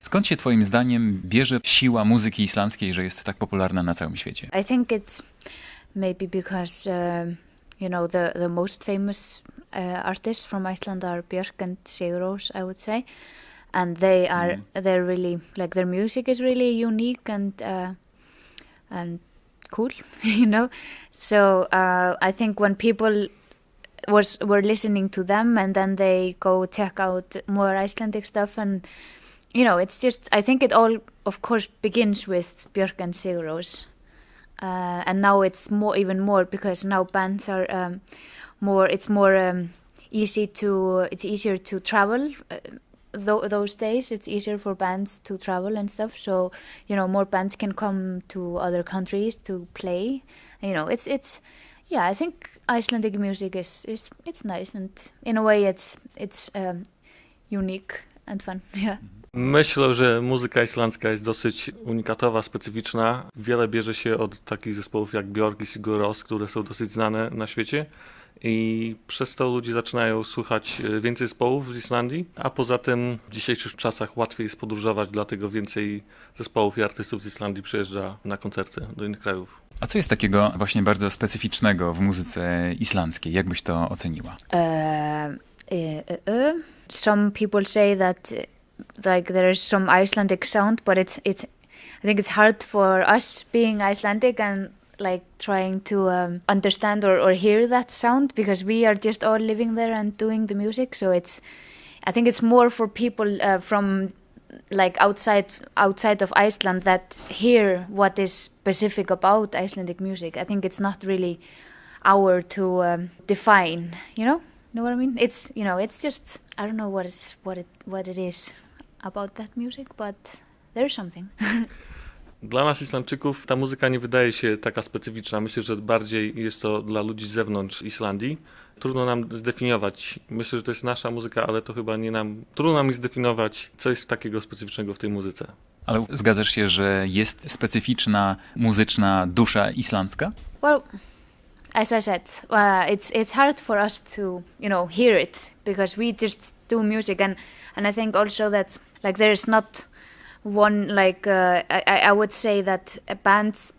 Skąd się twoim zdaniem bierze siła muzyki islandzkiej, że jest tak popularna na całym świecie? I think it's maybe because the most famous artists from Iceland are Björk and Sigurós, I would say, and they're really like their music is really unique and cool, So I think when people were listening to them and then they go check out more Icelandic stuff, and it's just, I think it all of course begins with Björk and Sigurós, and now it's even more because now bands are it's easier to travel. Those days it's easier for bands to travel and stuff, so more bands can come to other countries to play. It's I think Icelandic music is it's nice, and in a way it's unique and fun. Yeah. Myślę, że muzyka islandzka jest dosyć unikatowa, specyficzna. Wiele bierze się od takich zespołów jak Björk i Sigurós, które są dosyć znane na świecie. I przez to ludzie zaczynają słuchać więcej zespołów z Islandii, a poza tym w dzisiejszych czasach łatwiej jest podróżować, dlatego więcej zespołów i artystów z Islandii przyjeżdża na koncerty do innych krajów. A co jest takiego właśnie bardzo specyficznego w muzyce islandzkiej? Jak byś to oceniła? Some people say that like there is some Icelandic sound, but I think it's hard for us being Icelandic and like trying to understand or hear that sound, because we are just all living there and doing the music. So I think it's more for people from like outside of Iceland that hear what is specific about Icelandic music. I think it's not really our to define. Know what I mean? It's it's just, I don't know what it is about that music, but there's something. Dla nas Islandczyków ta muzyka nie wydaje się taka specyficzna. Myślę, że bardziej jest to dla ludzi z zewnątrz Islandii. Trudno nam zdefiniować. Myślę, że to jest nasza muzyka, ale to chyba trudno nam zdefiniować, co jest takiego specyficznego w tej muzyce. Ale zgadzasz się, że jest specyficzna muzyczna dusza islandzka? Well, as I said, it's hard for us to hear it, because we just do music, and I think also that like there is not one like I would say that bands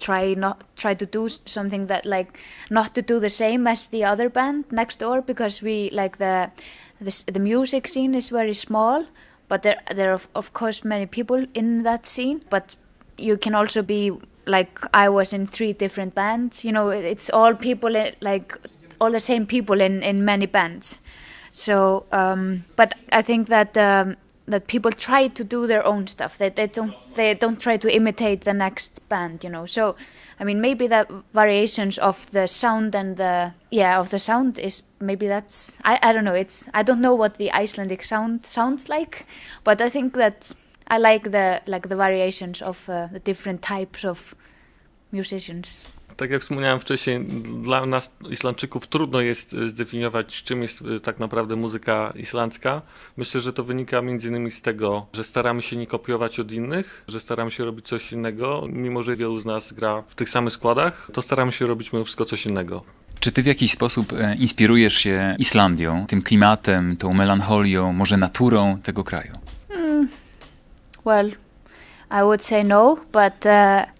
try to do something that like not to do the same as the other band next door, because we like the music scene is very small, but there are of course many people in that scene, but you can also be like I was in 3 different bands. It's all people like all the same people in many bands. So but I think that that people try to do their own stuff. They don't try to imitate the next band, So I mean, maybe the variations of the sound and of the sound is maybe that's I don't know. I don't know what the Icelandic sound sounds like, but I think that I like the variations of the different types of musicians. Tak jak wspomniałem wcześniej, dla nas Islandczyków trudno jest zdefiniować, czym jest tak naprawdę muzyka islandzka. Myślę, że to wynika między innymi z tego, że staramy się nie kopiować od innych, że staramy się robić coś innego. Mimo że wielu z nas gra w tych samych składach, to staramy się robić mimo wszystko coś innego. Czy ty w jakiś sposób inspirujesz się Islandią, tym klimatem, tą melancholią, może naturą tego kraju? Well, I would say no, but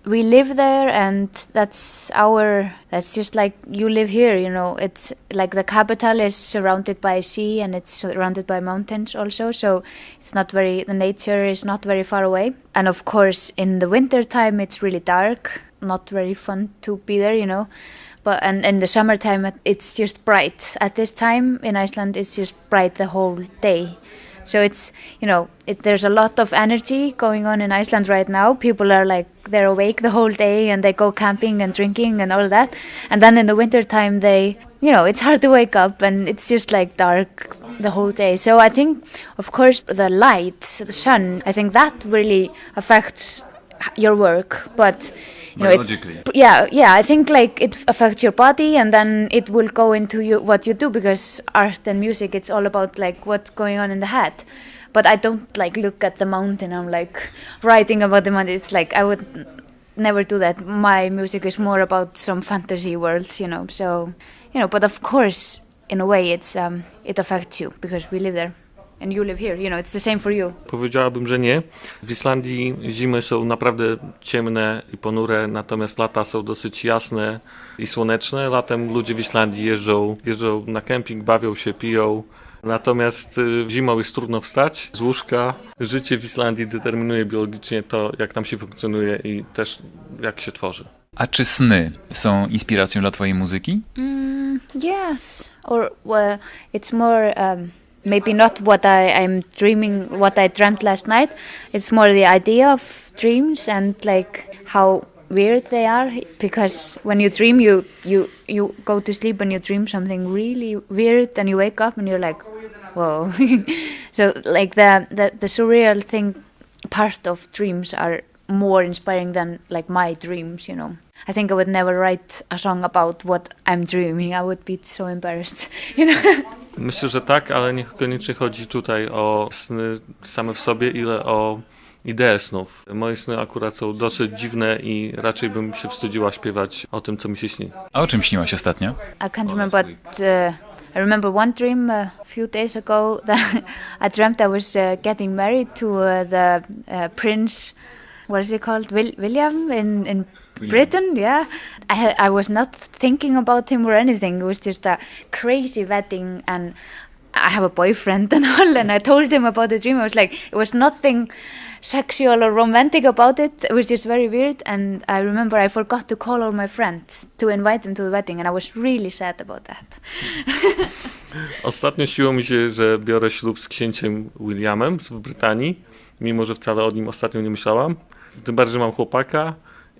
we live there, and that's just like you live here, It's like the capital is surrounded by a sea, and it's surrounded by mountains also, so the nature is not very far away. And of course, in the winter time, it's really dark, not very fun to be there, But and in the summertime, it's just bright. At this time in Iceland, it's just bright the whole day. So it's, there's a lot of energy going on in Iceland right now. People are like, they're awake the whole day and they go camping and drinking and all that. And then in the winter time, it's hard to wake up and it's just like dark the whole day. So I think, of course, the light, the sun, I think that really affects your work, but Biologically. I think like it affects your body, and then it will go into what you do, because art and music, it's all about like what's going on in the head. But I don't like look at the mountain, I'm like writing about the mountain. It's like I would never do that. My music is more about some fantasy worlds, So but of course in a way it affects you because we live there. and you live here. It's the same for you. Powiedziałabym, że nie. W Islandii zimy są naprawdę ciemne i ponure, natomiast lata są dosyć jasne i słoneczne. Latem ludzie w Islandii jeżdżą na kemping, bawią się, piją. Natomiast zimą jest trudno wstać z łóżka. Życie w Islandii determinuje biologicznie to, jak tam się funkcjonuje i też jak się tworzy. A czy sny są inspiracją dla twojej muzyki? Yes, or it's more maybe not what I'm dreaming, what I dreamt last night. It's more the idea of dreams and like how weird they are. Because when you dream, you go to sleep and you dream something really weird, and you wake up and you're like, whoa. So like the surreal thing, part of dreams are more inspiring than like my dreams. I think I would never write a song about what I'm dreaming. I would be so embarrassed. Myślę, że tak, ale niekoniecznie chodzi tutaj o sny same w sobie, ile o ideę snów. Moje sny akurat są dosyć dziwne i raczej bym się wstydziła śpiewać o tym, co mi się śni. A o czym śniłaś ostatnio? I can't remember, but I remember one dream a few days ago that I dreamt I was getting married to the prince. What is it called? William in Britain, yeah. I was not thinking about him or anything. It was just a crazy wedding, and I have a boyfriend and all. And I told him about the dream. I was like, it was nothing sexual or romantic about it. It was just very weird. And I remember I forgot to call all my friends to invite them to the wedding, and I was really sad about that. Ostatnio śniło mi się, że biorę ślub z księciem Williamem w Brytanii, mimo że wcale o nim ostatnio nie myślałam. Tym bardziej, że mam chłopaka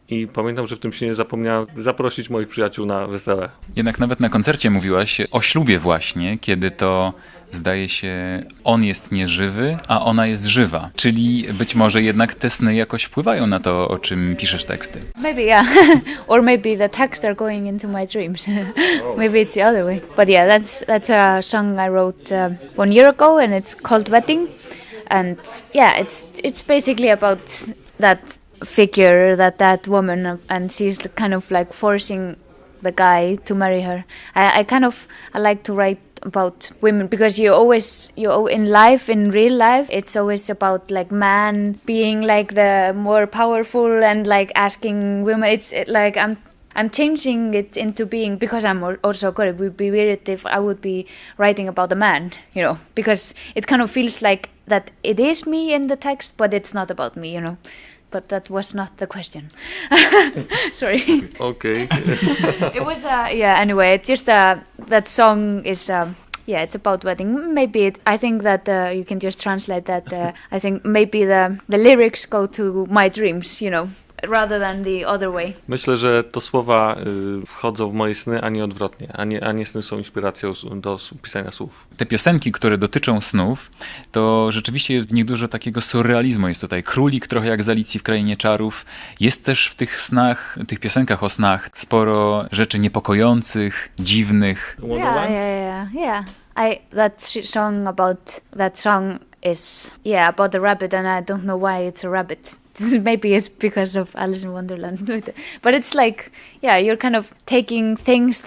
i pamiętam, że w tym śnie zapomniałem zaprosić moich przyjaciół na wesele. Jednak nawet na koncercie mówiłaś o ślubie właśnie, kiedy to zdaje się on jest nieżywy, a ona jest żywa. Czyli być może jednak te sny jakoś wpływają na to, o czym piszesz teksty. Maybe, yeah. Or maybe the texts are going into my dreams. Maybe it's the other way. But yeah, that's a song I wrote 1 year ago, and it's called Wedding. And yeah, it's basically about that figure, that woman, and she's kind of like forcing the guy to marry her. I like to write about women because you in real life, it's always about like man being like the more powerful and like asking women. It's like I'm changing it into being, because I'm also good. It would be weird if I would be writing about a man, because it kind of feels like that it is me in the text, but it's not about me, But that was not the question. Sorry. Okay. It was, anyway, it's just that song is, it's about wedding. Maybe I think that you can just translate that. I think maybe the lyrics go to my dreams, rather than the other way. Myślę, że to słowa wchodzą w moje sny, a nie odwrotnie. A nie sny są inspiracją do pisania słów. Te piosenki, które dotyczą snów, to rzeczywiście jest w nich dużo takiego surrealizmu. Jest tutaj królik, trochę jak z Alicji w Krainie Czarów. Jest też w tych snach, tych piosenkach o snach sporo rzeczy niepokojących, dziwnych. Yeah. That song is about a rabbit, and I don't know why it's a rabbit. Maybe it's because of Alice in Wonderland. But it's like, you're kind of taking things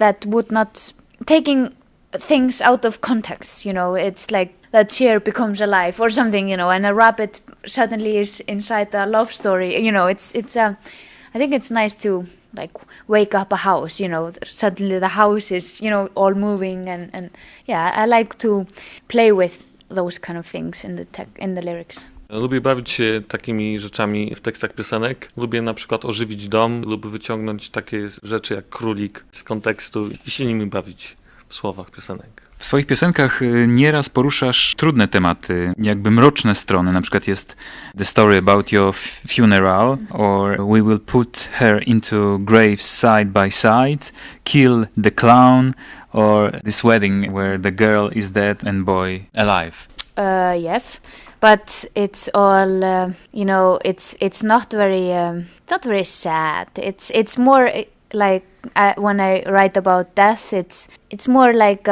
out of context, It's like that chair becomes alive or something, and a rabbit suddenly is inside a love story. I think it's nice to like wake up a house, suddenly the house is, all moving and I like to play with those kind of things in the lyrics. Lubię bawić się takimi rzeczami w tekstach piosenek. Lubię na przykład ożywić dom lub wyciągnąć takie rzeczy jak królik z kontekstu i się nimi bawić w słowach piosenek. W swoich piosenkach nieraz poruszasz trudne tematy, jakby mroczne strony. Na przykład jest The Story About Your Funeral, or We Will Put Her Into Graves Side by Side, Kill the Clown, or This Wedding Where the Girl is Dead and Boy Alive. Yes, but it's all it's not very sad. It's more like when I write about death, it's more like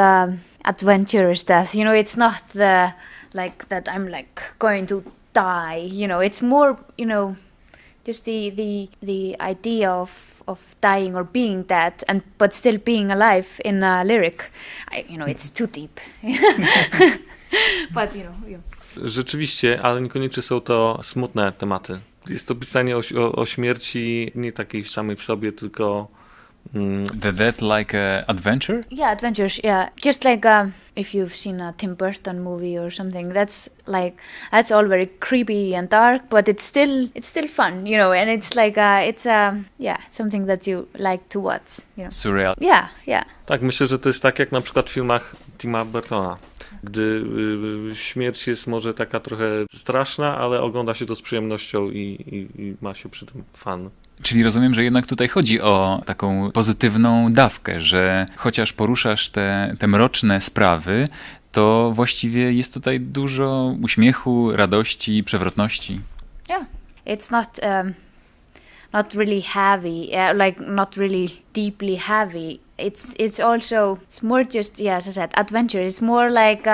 adventurous death. It's not the like that I'm like going to die. It's more just the idea of dying or being dead but still being alive in a lyric. It's too deep. But you. Rzeczywiście, ale niekoniecznie są to smutne tematy. Jest to pisanie o śmierci nie takiej samej w sobie, tylko The Dead like a adventure? Yeah, adventures. Yeah, just like if you've seen a Tim Burton movie or something, that's all very creepy and dark, but it's still fun, and it's like something that you like to watch, Surreal. Yeah. Tak, myślę, że to jest tak jak na przykład w filmach Tima Burtona, gdy śmierć jest może taka trochę straszna, ale ogląda się to z przyjemnością i ma się przy tym fan. Czyli rozumiem, że jednak tutaj chodzi o taką pozytywną dawkę, że chociaż poruszasz te mroczne sprawy, to właściwie jest tutaj dużo uśmiechu, radości, przewrotności. Yeah, it's not really heavy, not really deeply heavy. It's more just, as I said, adventure. It's more like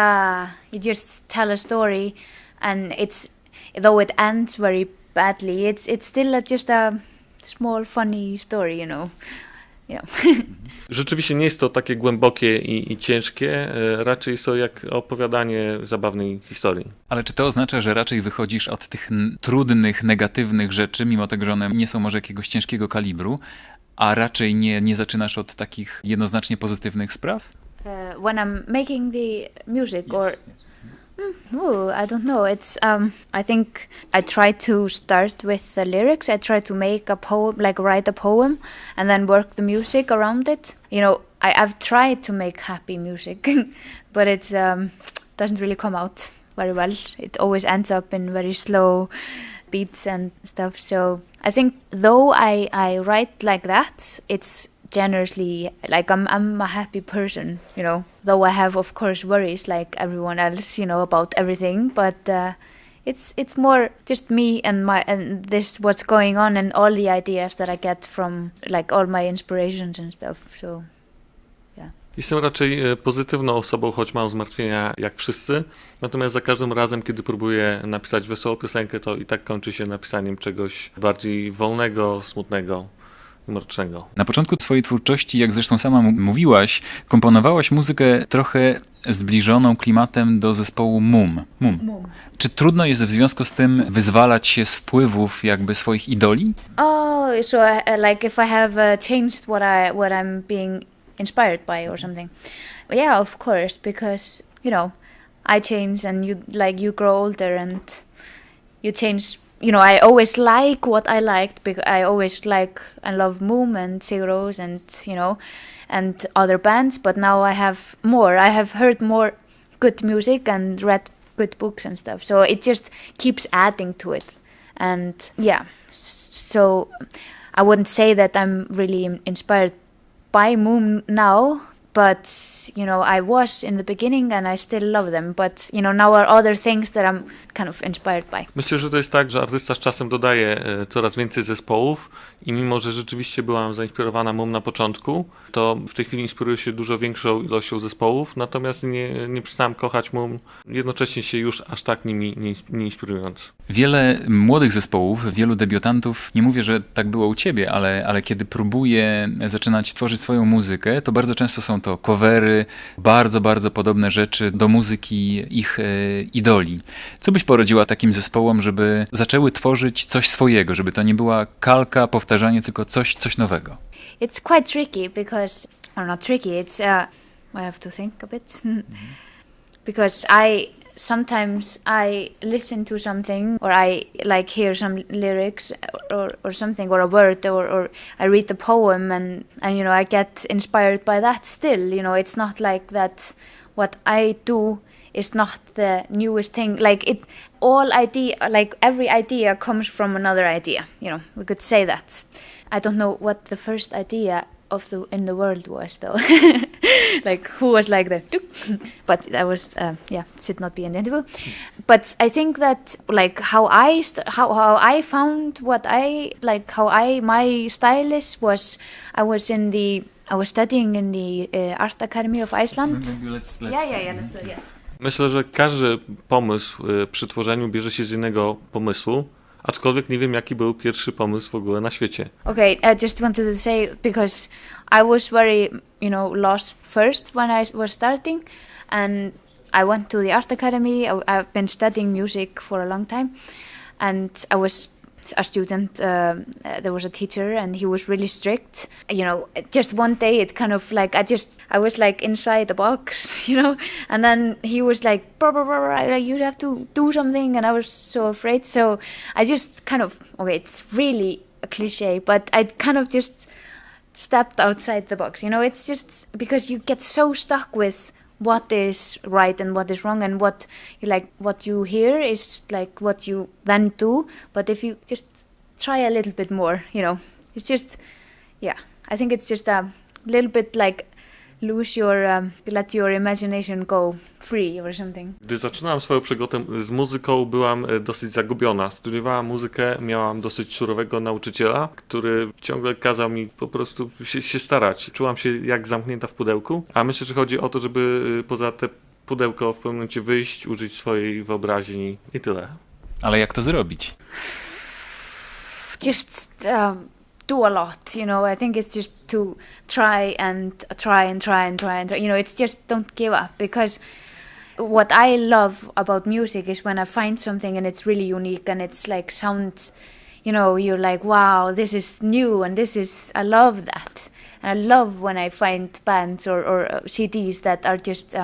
you just tell a story, and though it ends very badly, it's still just a small funny story, Rzeczywiście nie jest to takie głębokie i ciężkie, raczej jest to jak opowiadanie zabawnej historii. Ale czy to oznacza, że raczej wychodzisz od tych trudnych, negatywnych rzeczy, mimo tego, że one nie są może jakiegoś ciężkiego kalibru, a raczej nie zaczynasz od takich jednoznacznie pozytywnych spraw? When I'm making the music, or I don't know. It's I think I try to start with the lyrics. I try to make a poem, like write a poem, and then work the music around it. I've tried to make happy music, but it doesn't really come out very well. It always ends up in very slow beats and stuff. So I think though I write like that, it's generously like I'm a happy person, though I have of course worries like everyone else, about everything, but it's more just me and this what's going on and all the ideas that I get from like all my inspirations and stuff. So yeah. Jestem raczej pozytywną osobą, choć mam zmartwienia jak wszyscy, natomiast za każdym razem, kiedy próbuję napisać wesołą piosenkę, to i tak kończy się napisaniem czegoś bardziej wolnego, smutnego, mrocznego. Na początku swojej twórczości, jak zresztą sama mówiłaś, komponowałaś muzykę trochę zbliżoną klimatem do zespołu Mum. Czy trudno jest w związku z tym wyzwalać się z wpływów jakby swoich idoli? Oh, so like if I have changed what I'm being inspired by or something. Yeah, of course, because I change and you grow older and you change. I always like what I liked because I always like and love Moom and Sigros and other bands, but now I have more. I have heard more good music and read good books and stuff. So it just keeps adding to it. And yeah, so I wouldn't say that I'm really inspired by Moom now, but I was in the beginning and I still love them, but now are other things that I'm kind of inspired by. Myślę, że to jest tak, że artysta z czasem dodaje coraz więcej zespołów i mimo, że rzeczywiście byłam zainspirowana Mum na początku, to w tej chwili inspiruję się dużo większą ilością zespołów, natomiast nie przestałem kochać Mum, jednocześnie się już aż tak nimi nie inspirując. Wiele młodych zespołów, wielu debiutantów, nie mówię, że tak było u ciebie, ale kiedy próbuje zaczynać tworzyć swoją muzykę, to bardzo często są to covery, bardzo, bardzo podobne rzeczy do muzyki ich idoli. Co byś poradziła takim zespołom, żeby zaczęły tworzyć coś swojego, żeby to nie była kalka, powtarzanie, tylko coś nowego? It's quite tricky because, or not tricky, it's, I have to think a bit. Because sometimes I listen to something or I like hear some lyrics or something or a word or I read the poem and I get inspired by that still. It's not like that what I do is not the newest thing. Like every idea comes from another idea. We could say that. I don't know what the first idea in the world was though. Like who was like the but that was should not be in the interview. But I think that like how I found what I like, my style was I was studying in the Art Academy of Iceland. Let's Yeah. Myślę, że każdy pomysł przy tworzeniu bierze się z innego pomysłu, aczkolwiek nie wiem, jaki był pierwszy pomysł w ogóle na świecie. Okay, I just wanted to say, because I was very, lost first when I was starting, and I went to the art academy. I've been studying music for a long time, and I was a student. There was a teacher, and he was really strict. You know, just one day, it kind of like I was like inside the box, you know, and then he was like, "Brr, brr, brr, you have to do something," and I was so afraid. So I just kind of, okay, it's really a cliche, but I kind of just stepped outside the box. You know, it's just because you get so stuck with what is right and what is wrong, and what you hear is like what you then do. But if you just try a little bit more, you know, it's just, yeah, I think it's just a little bit like let your imagination go free or something. Gdy zaczynałam swoją przygodę z muzyką, byłam dosyć zagubiona. Studiowałam muzykę, miałam dosyć surowego nauczyciela, który ciągle kazał mi po prostu się starać. Czułam się jak zamknięta w pudełku, a myślę, że chodzi o to, żeby poza te pudełko w pewnym momencie wyjść, użyć swojej wyobraźni i tyle. Ale jak to zrobić? Just do a lot, you know. I think it's just to try and try. You know, it's just don't give up, because what I love about music is when I find something and it's really unique and it's like sounds, you know, you're like, wow, this is new and I love that. And I love when I find bands or CDs that are just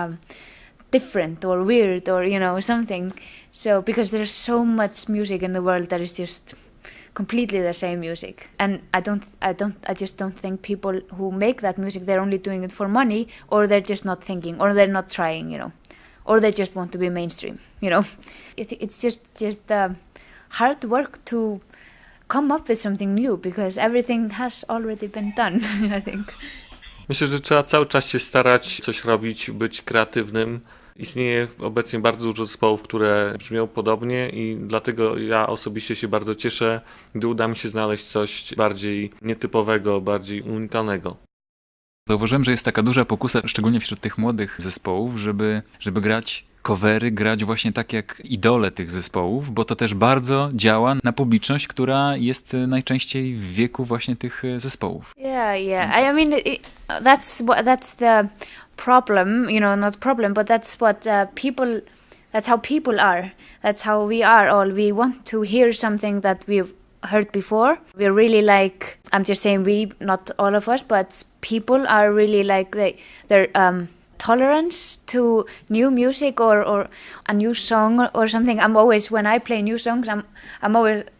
different or weird or, you know, something. So because there's so much music in the world that is just completely the same music, and I just don't think people who make that music, they're only doing it for money, or they're just not thinking, or they're not trying, you know, or they just want to be mainstream, you know. It's just hard work to come up with something new, because everything has already been done. I think. Myślę, że trzeba cały czas się starać, coś robić, być kreatywnym. Istnieje obecnie bardzo dużo zespołów, które brzmią podobnie i dlatego ja osobiście się bardzo cieszę, gdy uda mi się znaleźć coś bardziej nietypowego, bardziej unikalnego. Zauważyłem, że jest taka duża pokusa, szczególnie wśród tych młodych zespołów, żeby grać covery, grać właśnie tak jak idole tych zespołów, bo to też bardzo działa na publiczność, która jest najczęściej w wieku właśnie tych zespołów. Yeah. I mean, that's the problem, you know, not problem, but that's what that's how people are. That's how we are all. We want to hear something that we've heard before. We're really like, I'm just saying we, not all of us, but people are really like, they're tolerance to new music or a new song or something. I'm always, when I play new songs, I'm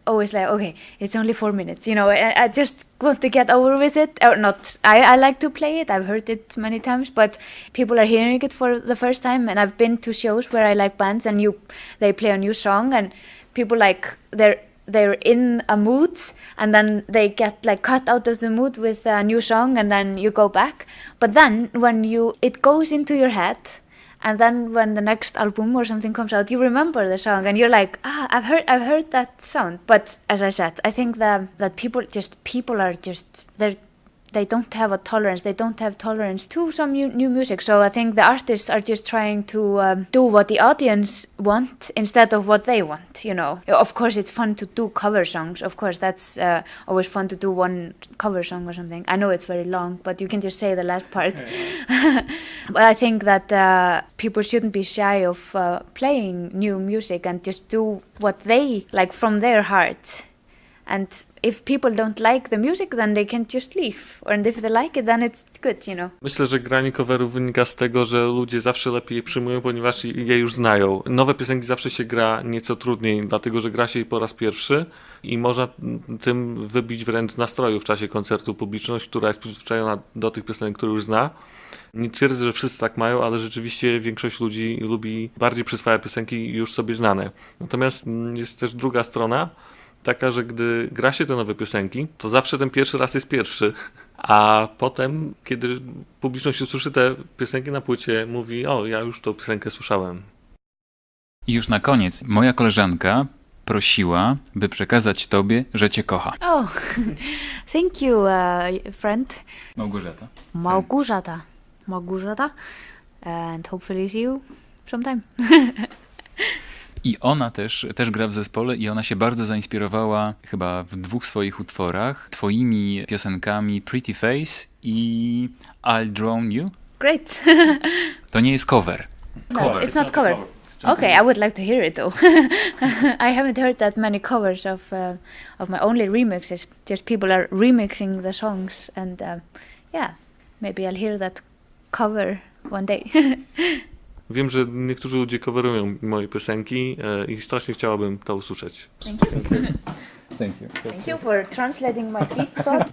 always like, okay, it's only 4 minutes, you know. I just want to get over with it, or not. I like to play it. I've heard it many times, but people are hearing it for the first time. And I've been to shows where I like bands and they play a new song, and people like they're in a mood, and then they get like cut out of the mood with a new song, and then you go back. But then when it goes into your head, and then when the next album or something comes out, you remember the song and you're like, I've heard that sound. But as I said, I think that people are just they don't have a tolerance. They don't have tolerance to some new music. So I think the artists are just trying to do what the audience want instead of what they want, you know. Of course, it's fun to do cover songs. Of course, that's always fun to do one cover song or something. I know it's very long, but you can just say the last part. But I think that people shouldn't be shy of playing new music and just do what they like from their heart. And if people don't like the music, then they can just leave. And if they like it, then it's good, you know. Myślę, że granie coverów wynika z tego, że ludzie zawsze lepiej je przyjmują, ponieważ je już znają. Nowe piosenki zawsze się gra nieco trudniej, dlatego że gra się je po raz pierwszy i można tym wybić wręcz z nastroju w czasie koncertu publiczność, która jest przyzwyczajona do tych piosenek, które już zna. Nie twierdzę, że wszyscy tak mają, ale rzeczywiście większość ludzi lubi bardziej przyswaja piosenki już sobie znane. Natomiast jest też druga strona, taka, że gdy gra się te nowe piosenki, to zawsze ten pierwszy raz jest pierwszy, a potem, kiedy publiczność usłyszy te piosenki na płycie, mówi, o, ja już tą piosenkę słyszałem. I już na koniec, moja koleżanka prosiła, by przekazać tobie, że cię kocha. Oh, thank you, friend. Małgorzata. Małgorzata. And hopefully see you sometime. I ona też gra w zespole i ona się bardzo zainspirowała chyba w 2 swoich utworach twoimi piosenkami Pretty Face i I'll Drown You. Great. To nie jest cover. No, Cover. it's not cover. Okay, I would like to hear it though. I haven't heard that many covers of my only remixes. Just people are remixing the songs, and yeah, maybe I'll hear that cover one day. Wiem, że niektórzy ludzie coverują moje piosenki i strasznie chciałabym to usłyszeć. Thank you. Thank you. Thank you for translating my deep thoughts.